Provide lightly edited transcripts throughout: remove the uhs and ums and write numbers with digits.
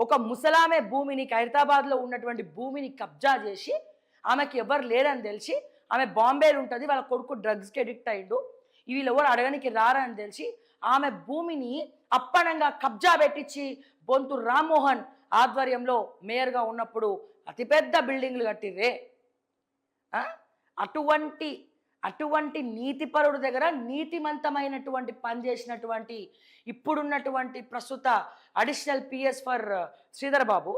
ఒక ముసలామె భూమిని ఖైరతాబాద్లో ఉన్నటువంటి భూమిని కబ్జా చేసి ఆమెకి ఎవరు లేరని తెలిసి ఆమె బాంబేలో ఉంటుంది, వాళ్ళ కొడుకు డ్రగ్స్కి అడిక్ట్ అయ్యిండు, వీళ్ళు ఎవరు అడగనికి రారని తెలిసి ఆమె భూమిని అప్పనంగా కబ్జా పెట్టించి బొంతు రామ్మోహన్ ఆధ్వర్యంలో మేయర్గా ఉన్నప్పుడు అతిపెద్ద బిల్డింగ్లు కట్టిర్రే. అటువంటి అటువంటి నీతిపరుడు దగ్గర నీతిమంతమైనటువంటి పని చేసినటువంటి ఇప్పుడున్నటువంటి ప్రస్తుత additional PS for Sridhar Babu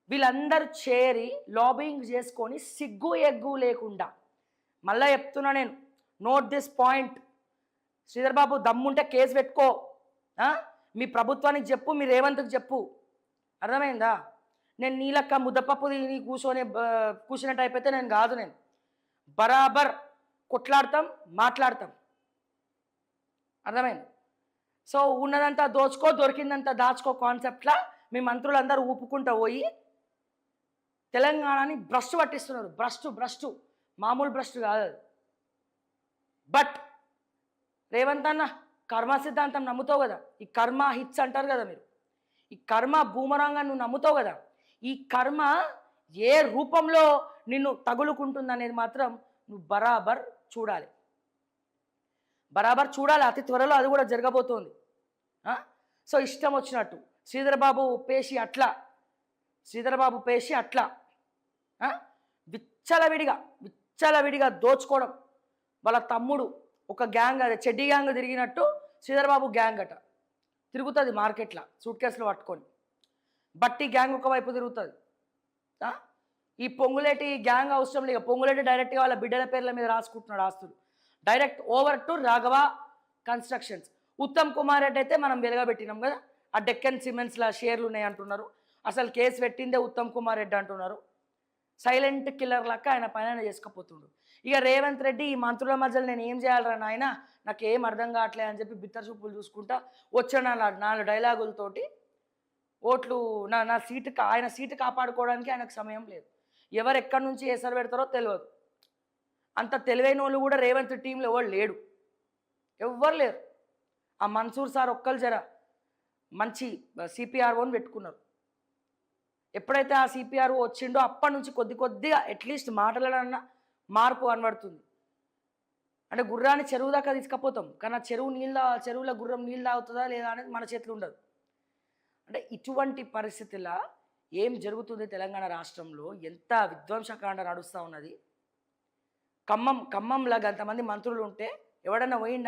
వీళ్ళందరూ చేరి లాబింగ్ చేసుకొని సిగ్గు ఎగ్గు లేకుండా, మళ్ళీ చెప్తున్నా నేను, note this point, Sridhar Babu దమ్ముంటే కేసు పెట్టుకో, మీ ప్రభుత్వానికి చెప్పు, మీ రేవంత్కి చెప్పు, అర్థమైందా? నేను నీలక్క ముద్దపప్పు తిని కూర్చున్నట్టు అయిపోతే నేను కాదు, నేను బరాబర్ కొట్లాడతాం, మాట్లాడతాం, అర్థమైంది? సో ఉన్నదంతా దోచుకో, దొరికిందంతా దాచుకో కాన్సెప్ట్లా మీ మంత్రులందరూ ఊపుకుంటూ పోయి తెలంగాణని భ్రష్టు పట్టిస్తున్నారు. భ్రష్టు మామూలు భ్రష్టు కాదు. బట్ రేవంత్ అన్న కర్మ సిద్ధాంతం నమ్ముతావు కదా, ఈ కర్మ హిట్స్ అంటారు కదా మీరు, ఈ కర్మ బూమరాంగా నువ్వు నమ్ముతావు కదా, ఈ కర్మ ఏ రూపంలో నిన్ను తగులుకుంటుందనేది మాత్రం నువ్వు బరాబర్ చూడాలి. అతి త్వరలో అది కూడా జరగబోతోంది. సో ఇష్టం వచ్చినట్టు శ్రీధర్ బాబు పేసి అట్లా విచ్చలవిడిగా దోచుకోవడం. వాళ్ళ తమ్ముడు ఒక గ్యాంగ్, అదే చెడ్డీ గ్యాంగ్ తిరిగినట్టు శ్రీధర్ బాబు గ్యాంగ్ అట తిరుగుతుంది మార్కెట్లో సూట్ కేసులు పట్టుకొని. బట్టి గ్యాంగ్ ఒకవైపు తిరుగుతుంది. ఈ పొంగులేటి గ్యాంగ్ అవసరం లేదు. పొంగులేటి డైరెక్ట్గా వాళ్ళ బిడ్డల పేర్ల మీద రాసుకుంటున్నాడు ఆస్తులు. Direct over to Raghava constructions. Uttam Kumar Reddy అయితే మనం వెలగబెట్టినాం కదా, ఆ డెక్కన్ సిమెంట్స్లో షేర్లు ఉన్నాయి అంటున్నారు. అసలు కేసు పెట్టిందే ఉత్తమ్ కుమార్ రెడ్డి అంటున్నారు. సైలెంట్ కిల్లర్ లెక్క ఆయన పైన చేసుకుపోతుండు. ఇక రేవంత్ రెడ్డి ఈ మంత్రుల మధ్యలో నేను ఏం చేయాలరా నాయన, నాకు ఏం అర్థం కావట్లేదు అని చెప్పి బిత్తర చూపులు చూసుకుంటా వచ్చిన 4 డైలాగులతోటి ఓట్లు నా ఆయన సీటు కాపాడుకోవడానికి ఆయనకు సమయం లేదు. ఎవరు ఎక్కడి నుంచి ఎసరు పెడతారో తెలియదు. అంత తెలివైన వాళ్ళు కూడా రేవంత్ టీంలో ఎవరు లేరు. ఆ మన్సూర్ సార్ ఒక్కరు జర మంచి సిపిఆర్ఓని పెట్టుకున్నారు. ఎప్పుడైతే ఆ సిపిఆర్ఓ వచ్చిండో అప్పటి నుంచి కొద్దిగా అట్లీస్ట్ మాటలన్నా మార్పు కనబడుతుంది. అంటే గుర్రాన్ని చెరువు దాకా తీసుకుపోతాం, కానీ ఆ చెరువులో గుర్రం నీళ్ళు తాగుతుందా లేదా అనేది మన చేతిలో ఉండదు. అంటే ఇటువంటి పరిస్థితుల్లో ఏం జరుగుతుంది తెలంగాణ రాష్ట్రంలో, ఎంత విధ్వంసకాండ నడుస్తూ ఉన్నది. ఖమ్మంలో అంతమంది మంత్రులు ఉంటే ఎవడన్నా పోయిండా?